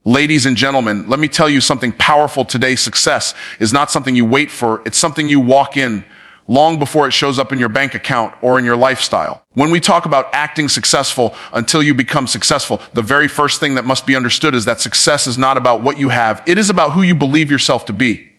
Ladies and gentlemen, let me tell you something powerful today. Success is not something you wait for. It's something you walk in long before it shows up in your bank account or in your lifestyle. When we talk about acting successful until you become successful, the very first thing that must be understood is that success is not about what you have. It is about who you believe yourself to be.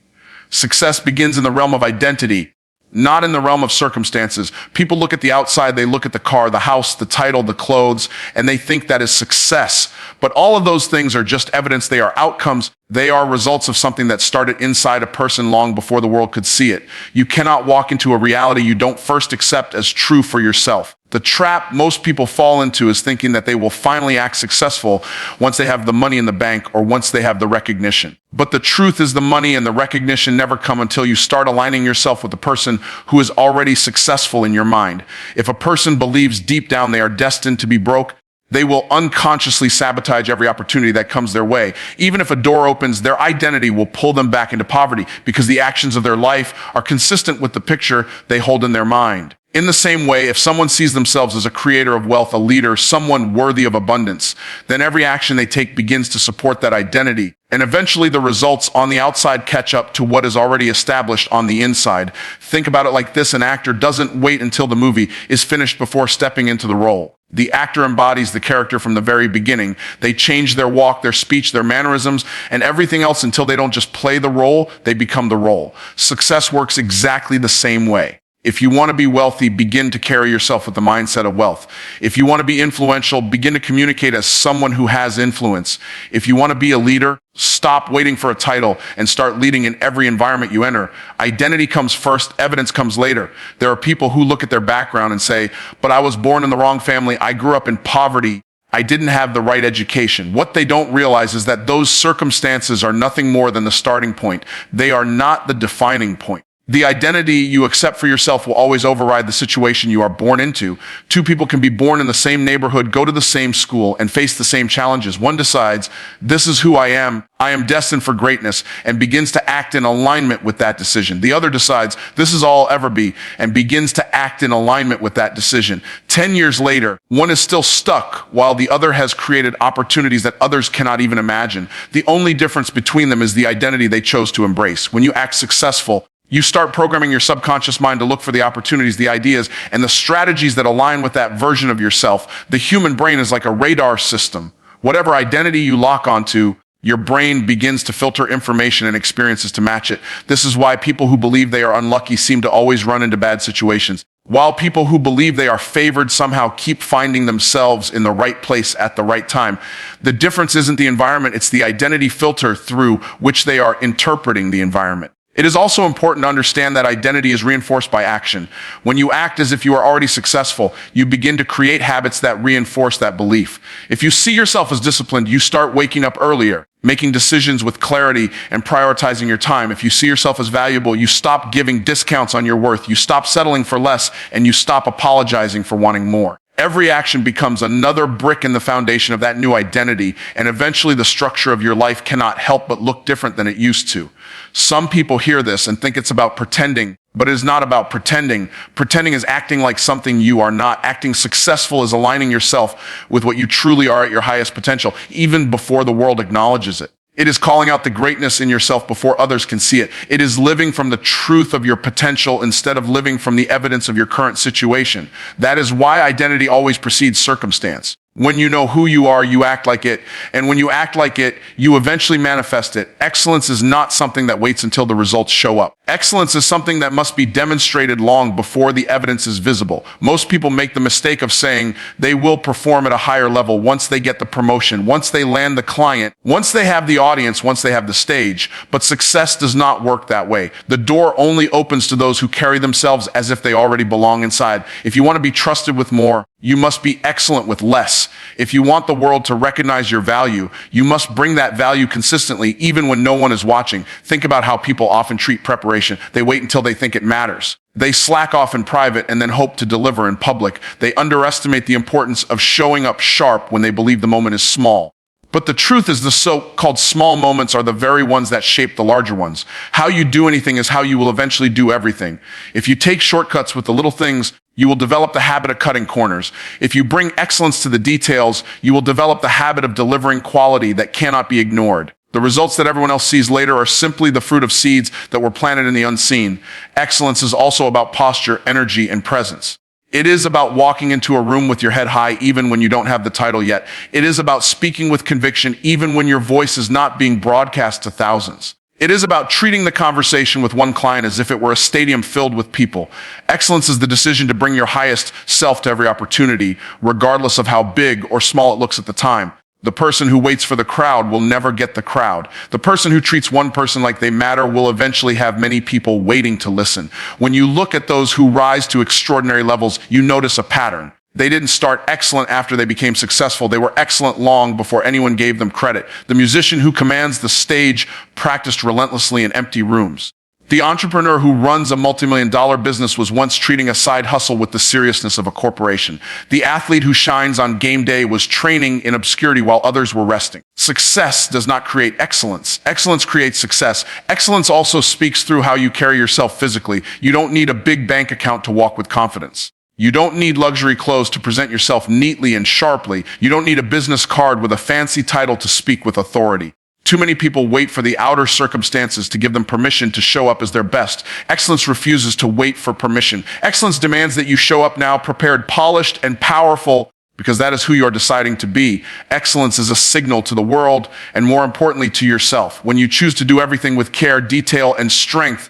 Success begins in the realm of identity, not in the realm of circumstances. People look at the outside, they look at the car, the house, the title, the clothes, and they think that is success. But all of those things are just evidence. They are outcomes. They are results of something that started inside a person long before the world could see it. You cannot walk into a reality you don't first accept as true for yourself. The trap most people fall into is thinking that they will finally act successful once they have the money in the bank or once they have the recognition. But the truth is the money and the recognition never come until you start aligning yourself with the person who is already successful in your mind. If a person believes deep down they are destined to be broke, they will unconsciously sabotage every opportunity that comes their way. Even if a door opens, their identity will pull them back into poverty because the actions of their life are consistent with the picture they hold in their mind. In the same way, if someone sees themselves as a creator of wealth, a leader, someone worthy of abundance, then every action they take begins to support that identity. And eventually the results on the outside catch up to what is already established on the inside. Think about it like this. An actor doesn't wait until the movie is finished before stepping into the role. The actor embodies the character from the very beginning. They change their walk, their speech, their mannerisms, and everything else until they don't just play the role, they become the role. Success works exactly the same way. If you want to be wealthy, begin to carry yourself with the mindset of wealth. If you want to be influential, begin to communicate as someone who has influence. If you want to be a leader, stop waiting for a title and start leading in every environment you enter. Identity comes first, evidence comes later. There are people who look at their background and say, but I was born in the wrong family. I grew up in poverty. I didn't have the right education. What they don't realize is that those circumstances are nothing more than the starting point. They are not the defining point. The identity you accept for yourself will always override the situation you are born into. Two people can be born in the same neighborhood, go to the same school, and face the same challenges. One decides, this is who I am destined for greatness, and begins to act in alignment with that decision. The other decides, this is all I'll ever be, and begins to act in alignment with that decision. 10 years later, one is still stuck, while the other has created opportunities that others cannot even imagine. The only difference between them is the identity they chose to embrace. When you act successful, you start programming your subconscious mind to look for the opportunities, the ideas, and the strategies that align with that version of yourself. The human brain is like a radar system. Whatever identity you lock onto, your brain begins to filter information and experiences to match it. This is why people who believe they are unlucky seem to always run into bad situations, while people who believe they are favored somehow keep finding themselves in the right place at the right time. The difference isn't the environment, it's the identity filter through which they are interpreting the environment. It is also important to understand that identity is reinforced by action. When you act as if you are already successful, you begin to create habits that reinforce that belief. If you see yourself as disciplined, you start waking up earlier, making decisions with clarity and prioritizing your time. If you see yourself as valuable, you stop giving discounts on your worth. You stop settling for less, and you stop apologizing for wanting more. Every action becomes another brick in the foundation of that new identity, and eventually the structure of your life cannot help but look different than it used to. Some people hear this and think it's about pretending, but it is not about pretending. Pretending is acting like something you are not. Acting successful is aligning yourself with what you truly are at your highest potential, even before the world acknowledges it. It is calling out the greatness in yourself before others can see it. It is living from the truth of your potential instead of living from the evidence of your current situation. That is why identity always precedes circumstance. When you know who you are, you act like it. And when you act like it, you eventually manifest it. Excellence is not something that waits until the results show up. Excellence is something that must be demonstrated long before the evidence is visible. Most people make the mistake of saying they will perform at a higher level once they get the promotion, once they land the client, once they have the audience, once they have the stage. But success does not work that way. The door only opens to those who carry themselves as if they already belong inside. If you want to be trusted with more, you must be excellent with less. If you want the world to recognize your value, you must bring that value consistently, even when no one is watching. Think about how people often treat preparation. They wait until they think it matters. They slack off in private and then hope to deliver in public. They underestimate the importance of showing up sharp when they believe the moment is small. But the truth is the so-called small moments are the very ones that shape the larger ones. How you do anything is how you will eventually do everything. If you take shortcuts with the little things, You will develop the habit of cutting corners. If you bring excellence to the details, you will develop the habit of delivering quality that cannot be ignored. The results that everyone else sees later are simply the fruit of seeds that were planted in the unseen. Excellence is also about posture, energy, and presence. It is about walking into a room with your head high even when you don't have the title yet. It is about speaking with conviction even when your voice is not being broadcast to thousands. It is about treating the conversation with one client as if it were a stadium filled with people. Excellence is the decision to bring your highest self to every opportunity, regardless of how big or small it looks at the time. The person who waits for the crowd will never get the crowd. The person who treats one person like they matter will eventually have many people waiting to listen. When you look at those who rise to extraordinary levels, you notice a pattern. They didn't start excellent after they became successful. They were excellent long before anyone gave them credit. The musician who commands the stage practiced relentlessly in empty rooms. The entrepreneur who runs a multi-million-dollar business was once treating a side hustle with the seriousness of a corporation. The athlete who shines on game day was training in obscurity while others were resting. Success does not create excellence. Excellence creates success. Excellence also speaks through how you carry yourself physically. You don't need a big bank account to walk with confidence. You don't need luxury clothes to present yourself neatly and sharply. You don't need a business card with a fancy title to speak with authority. Too many people wait for the outer circumstances to give them permission to show up as their best. Excellence refuses to wait for permission. Excellence demands that you show up now prepared, polished, and powerful because that is who you are deciding to be. Excellence is a signal to the world and, more importantly, to yourself. When you choose to do everything with care, detail, and strength,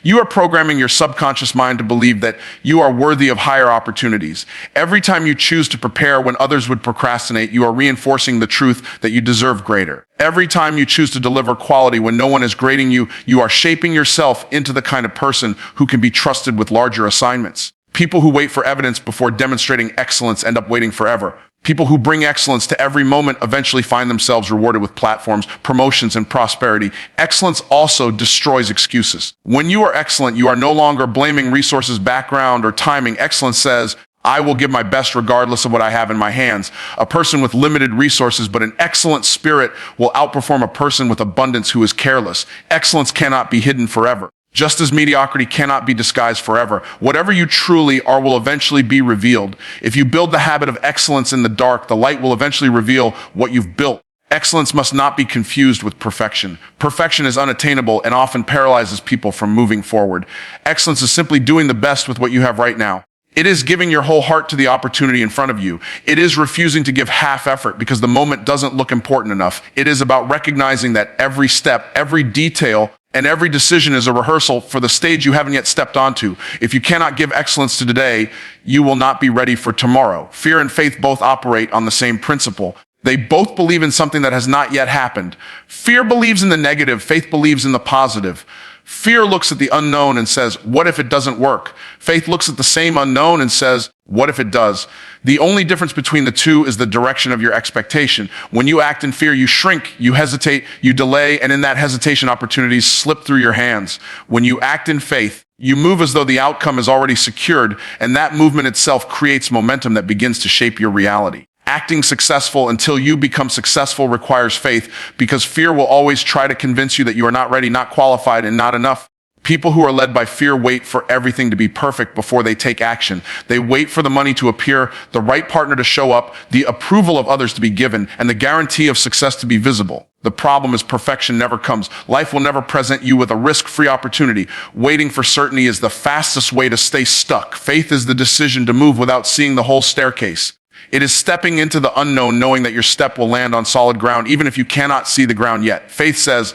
you are programming your subconscious mind to believe that you are worthy of higher opportunities. Every time you choose to prepare when others would procrastinate, you are reinforcing the truth that you deserve greater. Every time you choose to deliver quality when no one is grading you, you are shaping yourself into the kind of person who can be trusted with larger assignments. People who wait for evidence before demonstrating excellence end up waiting forever. People who bring excellence to every moment eventually find themselves rewarded with platforms, promotions, and prosperity. Excellence also destroys excuses. When you are excellent, you are no longer blaming resources, background, or timing. Excellence says, I will give my best regardless of what I have in my hands. A person with limited resources but an excellent spirit will outperform a person with abundance who is careless. Excellence cannot be hidden forever. Just as mediocrity cannot be disguised forever, whatever you truly are will eventually be revealed. If you build the habit of excellence in the dark, the light will eventually reveal what you've built. Excellence must not be confused with perfection. Perfection is unattainable and often paralyzes people from moving forward. Excellence is simply doing the best with what you have right now. It is giving your whole heart to the opportunity in front of you. It is refusing to give half effort because the moment doesn't look important enough. It is about recognizing that every step, every detail, and every decision is a rehearsal for the stage you haven't yet stepped onto. If you cannot give excellence to today, you will not be ready for tomorrow. Fear and faith both operate on the same principle. They both believe in something that has not yet happened. Fear believes in the negative. Faith believes in the positive. Fear looks at the unknown and says, what if it doesn't work? Faith looks at the same unknown and says, what if it does? The only difference between the two is the direction of your expectation. When you act in fear, you shrink, you hesitate, you delay, and in that hesitation, opportunities slip through your hands. When you act in faith, you move as though the outcome is already secured, and that movement itself creates momentum that begins to shape your reality. Acting successful until you become successful requires faith because fear will always try to convince you that you are not ready, not qualified, and not enough. People who are led by fear wait for everything to be perfect before they take action. They wait for the money to appear, the right partner to show up, the approval of others to be given, and the guarantee of success to be visible. The problem is perfection never comes. Life will never present you with a risk-free opportunity. Waiting for certainty is the fastest way to stay stuck. Faith is the decision to move without seeing the whole staircase. It is stepping into the unknown, knowing that your step will land on solid ground, even if you cannot see the ground yet. Faith says,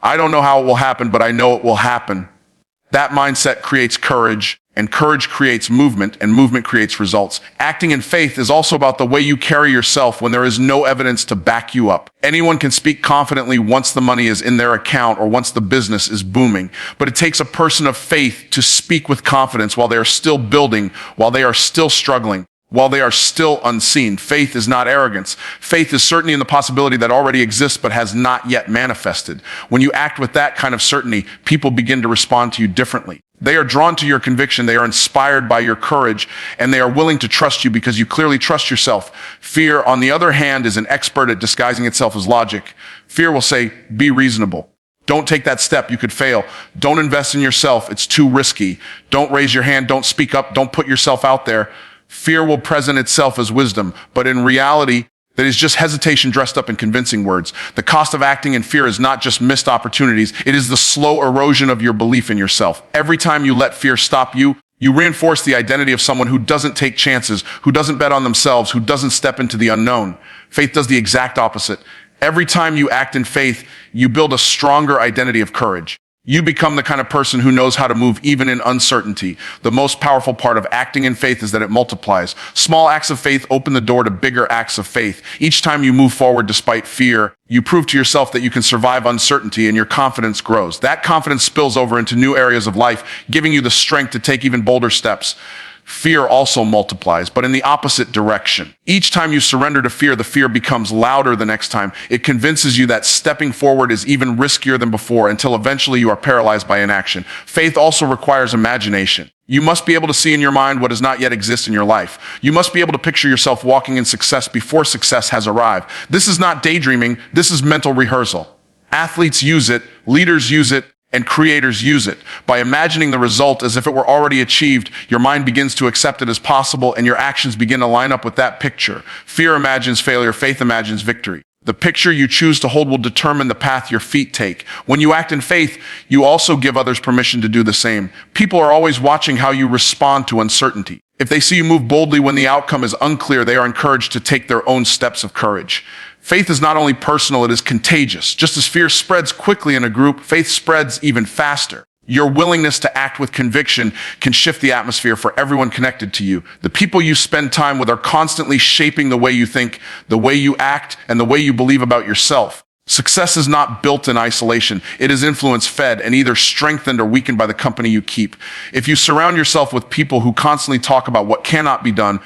I don't know how it will happen, but I know it will happen. That mindset creates courage, and courage creates movement, and movement creates results. Acting in faith is also about the way you carry yourself when there is no evidence to back you up. Anyone can speak confidently once the money is in their account or once the business is booming, but it takes a person of faith to speak with confidence while they are still building, while they are still struggling, while they are still unseen. Faith is not arrogance. Faith is certainty in the possibility that already exists but has not yet manifested. When you act with that kind of certainty, people begin to respond to you differently. They are drawn to your conviction, they are inspired by your courage, and they are willing to trust you because you clearly trust yourself. Fear, on the other hand, is an expert at disguising itself as logic. Fear will say, be reasonable. Don't take that step, you could fail. Don't invest in yourself, it's too risky. Don't raise your hand, don't speak up, don't put yourself out there. Fear will present itself as wisdom, but in reality, that is just hesitation dressed up in convincing words. The cost of acting in fear is not just missed opportunities, it is the slow erosion of your belief in yourself. Every time you let fear stop you, you reinforce the identity of someone who doesn't take chances, who doesn't bet on themselves, who doesn't step into the unknown. Faith does the exact opposite. Every time you act in faith, you build a stronger identity of courage. You become the kind of person who knows how to move even in uncertainty. The most powerful part of acting in faith is that it multiplies. Small acts of faith open the door to bigger acts of faith. Each time you move forward despite fear, you prove to yourself that you can survive uncertainty and your confidence grows. That confidence spills over into new areas of life, giving you the strength to take even bolder steps. Fear also multiplies, but in the opposite direction. Each time you surrender to fear, the fear becomes louder the next time. It convinces you that stepping forward is even riskier than before until eventually you are paralyzed by inaction. Faith also requires imagination. You must be able to see in your mind what does not yet exist in your life. You must be able to picture yourself walking in success before success has arrived. This is not daydreaming, this is mental rehearsal. Athletes use it, leaders use it, and creators use it. By imagining the result as if it were already achieved, your mind begins to accept it as possible and your actions begin to line up with that picture. Fear imagines failure, faith imagines victory. The picture you choose to hold will determine the path your feet take. When you act in faith, you also give others permission to do the same. People are always watching how you respond to uncertainty. If they see you move boldly when the outcome is unclear, they are encouraged to take their own steps of courage. Faith is not only personal, it is contagious. Just as fear spreads quickly in a group, faith spreads even faster. Your willingness to act with conviction can shift the atmosphere for everyone connected to you. The people you spend time with are constantly shaping the way you think, the way you act, and the way you believe about yourself. Success is not built in isolation. It is influence fed and either strengthened or weakened by the company you keep. If you surround yourself with people who constantly talk about what cannot be done,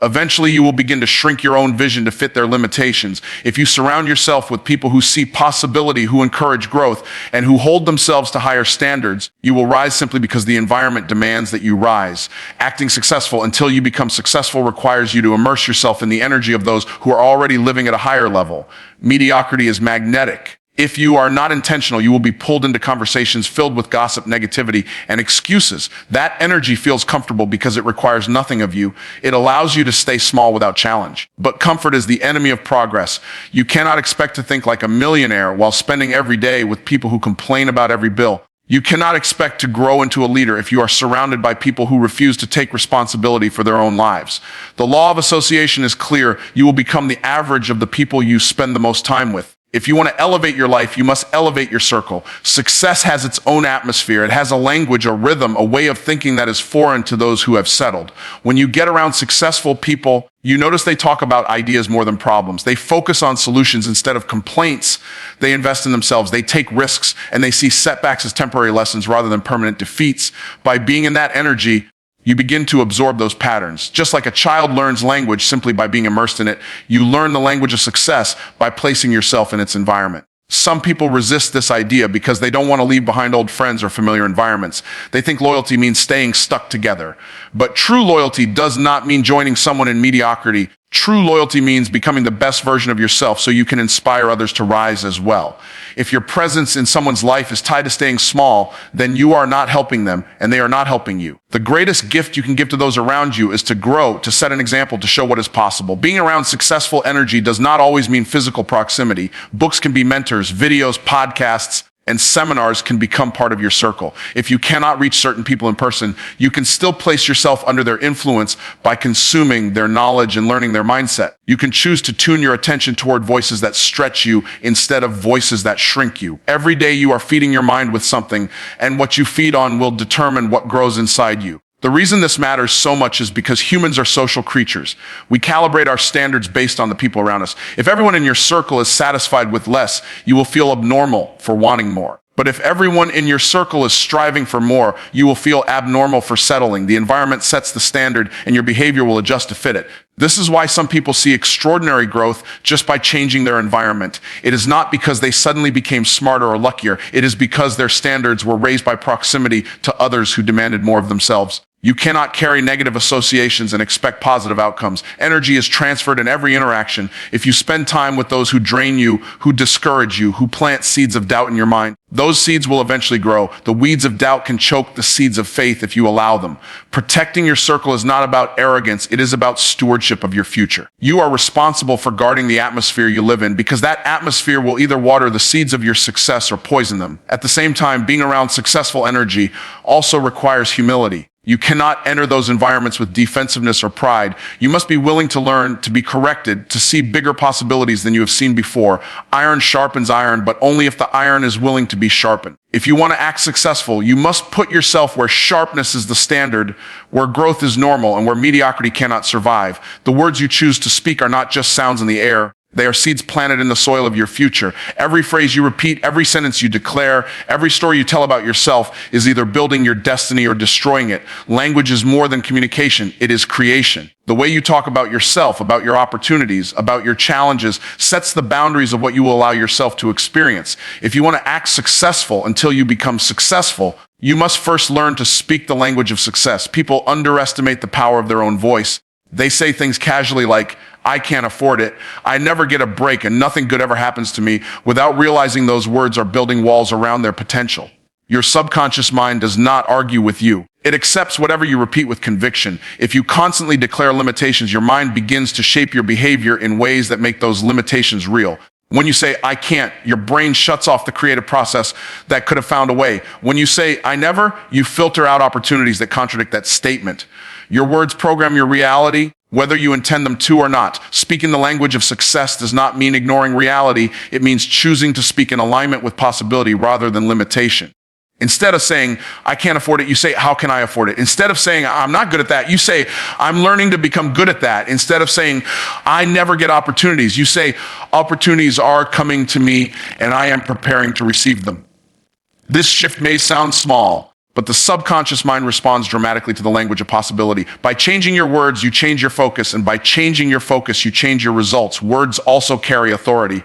eventually you will begin to shrink your own vision to fit their limitations. If you surround yourself with people who see possibility, who encourage growth, and who hold themselves to higher standards, you will rise simply because the environment demands that you rise. Acting successful until you become successful requires you to immerse yourself in the energy of those who are already living at a higher level. Mediocrity is magnetic. If you are not intentional, you will be pulled into conversations filled with gossip, negativity, and excuses. That energy feels comfortable because it requires nothing of you. It allows you to stay small without challenge. But comfort is the enemy of progress. You cannot expect to think like a millionaire while spending every day with people who complain about every bill. You cannot expect to grow into a leader if you are surrounded by people who refuse to take responsibility for their own lives. The law of association is clear. You will become the average of the people you spend the most time with. If you want to elevate your life, you must elevate your circle. Success has its own atmosphere. It has a language, a rhythm, a way of thinking that is foreign to those who have settled. When you get around successful people, you notice they talk about ideas more than problems. They focus on solutions instead of complaints. They invest in themselves. They take risks, and they see setbacks as temporary lessons rather than permanent defeats. By being in that energy, you begin to absorb those patterns. Just like a child learns language simply by being immersed in it, you learn the language of success by placing yourself in its environment. Some people resist this idea because they don't want to leave behind old friends or familiar environments. They think loyalty means staying stuck together. But true loyalty does not mean joining someone in mediocrity. True loyalty means becoming the best version of yourself so you can inspire others to rise as well. If your presence in someone's life is tied to staying small, then you are not helping them and they are not helping you. The greatest gift you can give to those around you is to grow, to set an example, to show what is possible. Being around successful energy does not always mean physical proximity. Books can be mentors, videos, podcasts, and seminars can become part of your circle. If you cannot reach certain people in person, you can still place yourself under their influence by consuming their knowledge and learning their mindset. You can choose to tune your attention toward voices that stretch you instead of voices that shrink you. Every day you are feeding your mind with something, and what you feed on will determine what grows inside you. The reason this matters so much is because humans are social creatures. We calibrate our standards based on the people around us. If everyone in your circle is satisfied with less, you will feel abnormal for wanting more. But if everyone in your circle is striving for more, you will feel abnormal for settling. The environment sets the standard and your behavior will adjust to fit it. This is why some people see extraordinary growth just by changing their environment. It is not because they suddenly became smarter or luckier. It is because their standards were raised by proximity to others who demanded more of themselves. You cannot carry negative associations and expect positive outcomes. Energy is transferred in every interaction. If you spend time with those who drain you, who discourage you, who plant seeds of doubt in your mind, those seeds will eventually grow. The weeds of doubt can choke the seeds of faith if you allow them. Protecting your circle is not about arrogance. It is about stewardship of your future. You are responsible for guarding the atmosphere you live in, because that atmosphere will either water the seeds of your success or poison them. At the same time, being around successful energy also requires humility. You cannot enter those environments with defensiveness or pride. You must be willing to learn, to be corrected, to see bigger possibilities than you have seen before. Iron sharpens iron, but only if the iron is willing to be sharpened. If you want to act successful, you must put yourself where sharpness is the standard, where growth is normal, and where mediocrity cannot survive. The words you choose to speak are not just sounds in the air. They are seeds planted in the soil of your future. Every phrase you repeat, every sentence you declare, every story you tell about yourself is either building your destiny or destroying it. Language is more than communication. It is creation. The way you talk about yourself, about your opportunities, about your challenges, sets the boundaries of what you will allow yourself to experience. If you want to act successful until you become successful, you must first learn to speak the language of success. People underestimate the power of their own voice. They say things casually like, I can't afford it, I never get a break, and nothing good ever happens to me, without realizing those words are building walls around their potential. Your subconscious mind does not argue with you. It accepts whatever you repeat with conviction. If you constantly declare limitations, your mind begins to shape your behavior in ways that make those limitations real. When you say, I can't, your brain shuts off the creative process that could have found a way. When you say, I never, you filter out opportunities that contradict that statement. Your words program your reality, whether you intend them to or not. Speaking the language of success does not mean ignoring reality. It means choosing to speak in alignment with possibility rather than limitation. Instead of saying, I can't afford it, you say, how can I afford it? Instead of saying, I'm not good at that, you say, I'm learning to become good at that. Instead of saying, I never get opportunities, you say, opportunities are coming to me and I am preparing to receive them. This shift may sound small, but the subconscious mind responds dramatically to the language of possibility. By changing your words, you change your focus, and by changing your focus, you change your results. Words also carry authority.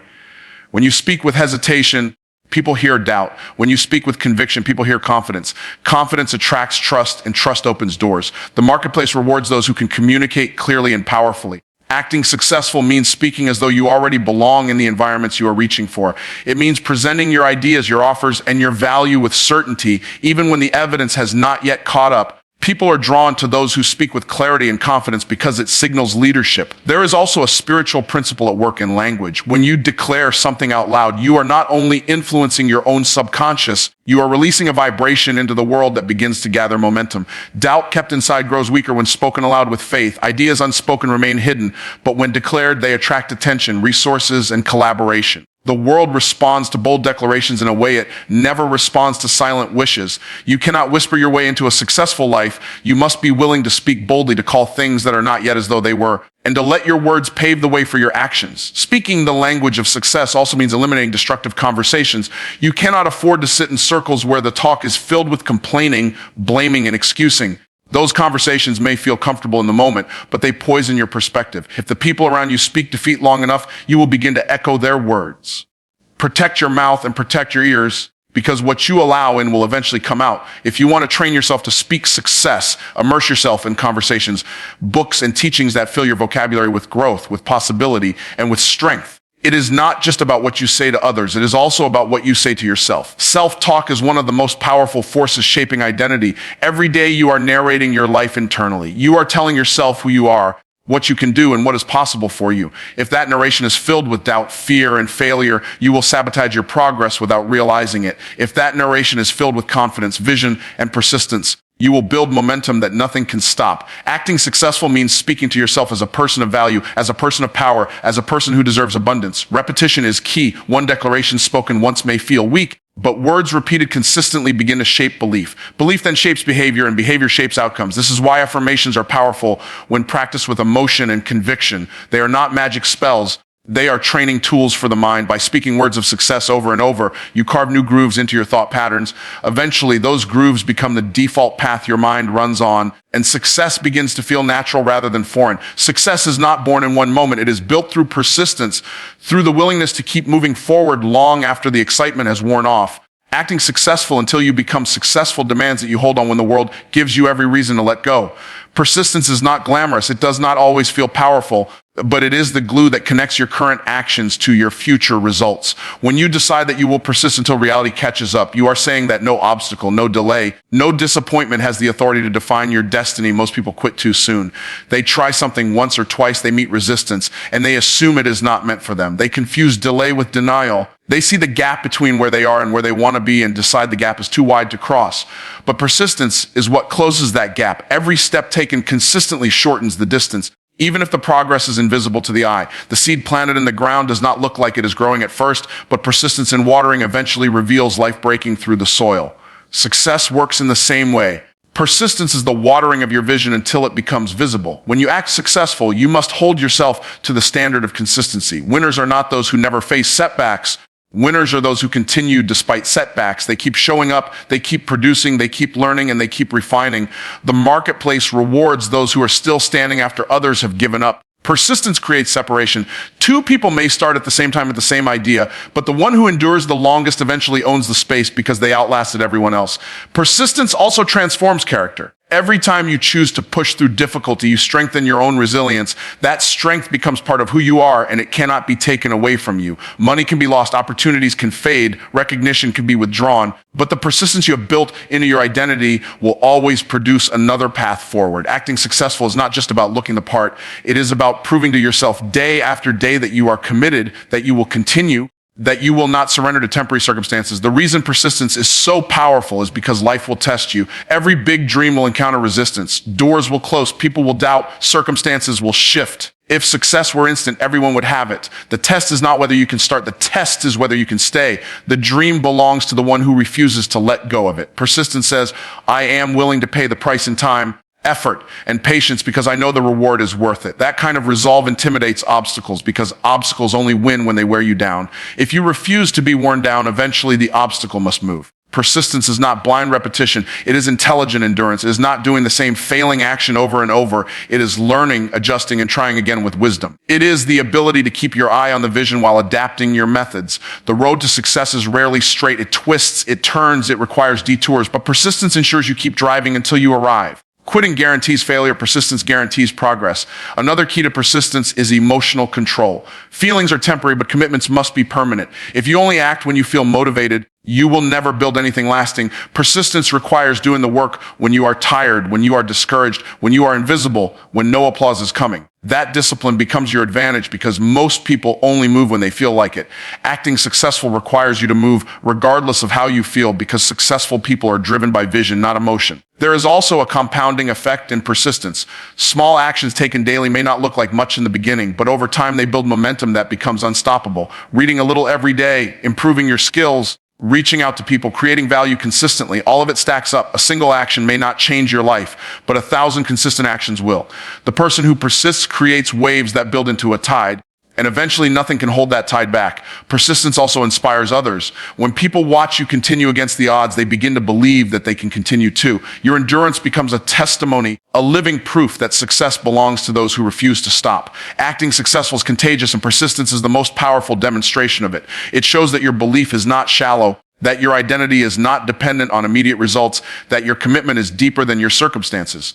When you speak with hesitation, people hear doubt. When you speak with conviction, people hear confidence. Confidence attracts trust, and trust opens doors. The marketplace rewards those who can communicate clearly and powerfully. Acting successful means speaking as though you already belong in the environments you are reaching for. It means presenting your ideas, your offers, and your value with certainty, even when the evidence has not yet caught up. People are drawn to those who speak with clarity and confidence because it signals leadership. There is also a spiritual principle at work in language. When you declare something out loud, you are not only influencing your own subconscious, you are releasing a vibration into the world that begins to gather momentum. Doubt kept inside grows weaker when spoken aloud with faith. Ideas unspoken remain hidden, but when declared, they attract attention, resources, and collaboration. The world responds to bold declarations in a way it never responds to silent wishes. You cannot whisper your way into a successful life. You must be willing to speak boldly, to call things that are not yet as though they were, and to let your words pave the way for your actions. Speaking the language of success also means eliminating destructive conversations. You cannot afford to sit in circles where the talk is filled with complaining, blaming, and excusing. Those conversations may feel comfortable in the moment, but they poison your perspective. If the people around you speak defeat long enough, you will begin to echo their words. Protect your mouth and protect your ears, because what you allow in will eventually come out. If you want to train yourself to speak success, immerse yourself in conversations, books, and teachings that fill your vocabulary with growth, with possibility, and with strength. It is not just about what you say to others. It is also about what you say to yourself. Self-talk is one of the most powerful forces shaping identity. Every day you are narrating your life internally. You are telling yourself who you are, what you can do, and what is possible for you. If that narration is filled with doubt, fear, and failure, you will sabotage your progress without realizing it. If that narration is filled with confidence, vision, and persistence, you will build momentum that nothing can stop. Acting successful means speaking to yourself as a person of value, as a person of power, as a person who deserves abundance. Repetition is key. One declaration spoken once may feel weak, but words repeated consistently begin to shape belief. Belief then shapes behavior, and behavior shapes outcomes. This is why affirmations are powerful when practiced with emotion and conviction. They are not magic spells. They are training tools for the mind. By speaking words of success over and over, you carve new grooves into your thought patterns. Eventually, those grooves become the default path your mind runs on, and success begins to feel natural rather than foreign. Success is not born in one moment. It is built through persistence, through the willingness to keep moving forward long after the excitement has worn off. Acting successful until you become successful demands that you hold on when the world gives you every reason to let go. Persistence is not glamorous. It does not always feel powerful, but it is the glue that connects your current actions to your future results. When you decide that you will persist until reality catches up, you are saying that no obstacle, no delay, no disappointment has the authority to define your destiny. Most people quit too soon. They try something once or twice, they meet resistance, and they assume it is not meant for them. They confuse delay with denial. They see the gap between where they are and where they want to be and decide the gap is too wide to cross. But persistence is what closes that gap. Every step taken consistently shortens the distance. Even if the progress is invisible to the eye, the seed planted in the ground does not look like it is growing at first, but persistence in watering eventually reveals life breaking through the soil. Success works in the same way. Persistence is the watering of your vision until it becomes visible. When you act successful, you must hold yourself to the standard of consistency. Winners are not those who never face setbacks. Winners are those who continue despite setbacks. They keep showing up, they keep producing, they keep learning, and they keep refining. The marketplace rewards those who are still standing after others have given up. Persistence creates separation. Two people may start at the same time with the same idea, but the one who endures the longest eventually owns the space because they outlasted everyone else. Persistence also transforms character. Every time you choose to push through difficulty, you strengthen your own resilience. That strength becomes part of who you are, and it cannot be taken away from you. Money can be lost, opportunities can fade, recognition can be withdrawn, but the persistence you have built into your identity will always produce another path forward. Acting successful is not just about looking the part. It is about proving to yourself day after day that you are committed, that you will continue, that you will not surrender to temporary circumstances. The reason persistence is so powerful is because life will test you. Every big dream will encounter resistance. Doors will close. People will doubt. Circumstances will shift. If success were instant, everyone would have it. The test is not whether you can start. The test is whether you can stay. The dream belongs to the one who refuses to let go of it. Persistence says, I am willing to pay the price in time, effort, and patience because I know the reward is worth it. That kind of resolve intimidates obstacles because obstacles only win when they wear you down. If you refuse to be worn down, eventually the obstacle must move. Persistence is not blind repetition. It is intelligent endurance. It is not doing the same failing action over and over. It is learning, adjusting, and trying again with wisdom. It is the ability to keep your eye on the vision while adapting your methods. The road to success is rarely straight. It twists, it turns, it requires detours, but persistence ensures you keep driving until you arrive. Quitting guarantees failure. Persistence guarantees progress. Another key to persistence is emotional control. Feelings are temporary, but commitments must be permanent. If you only act when you feel motivated, you will never build anything lasting. Persistence requires doing the work when you are tired, when you are discouraged, when you are invisible, when no applause is coming. That discipline becomes your advantage because most people only move when they feel like it. Acting successful requires you to move regardless of how you feel because successful people are driven by vision, not emotion. There is also a compounding effect in persistence. Small actions taken daily may not look like much in the beginning, but over time they build momentum that becomes unstoppable. Reading a little every day, improving your skills, reaching out to people, creating value consistently, all of it stacks up. A single action may not change your life, but 1,000 consistent actions will. The person who persists creates waves that build into a tide, and eventually nothing can hold that tide back. Persistence also inspires others. When people watch you continue against the odds, they begin to believe that they can continue too. Your endurance becomes a testimony, a living proof that success belongs to those who refuse to stop. Acting successful is contagious, and persistence is the most powerful demonstration of it. It shows that your belief is not shallow, that your identity is not dependent on immediate results, that your commitment is deeper than your circumstances.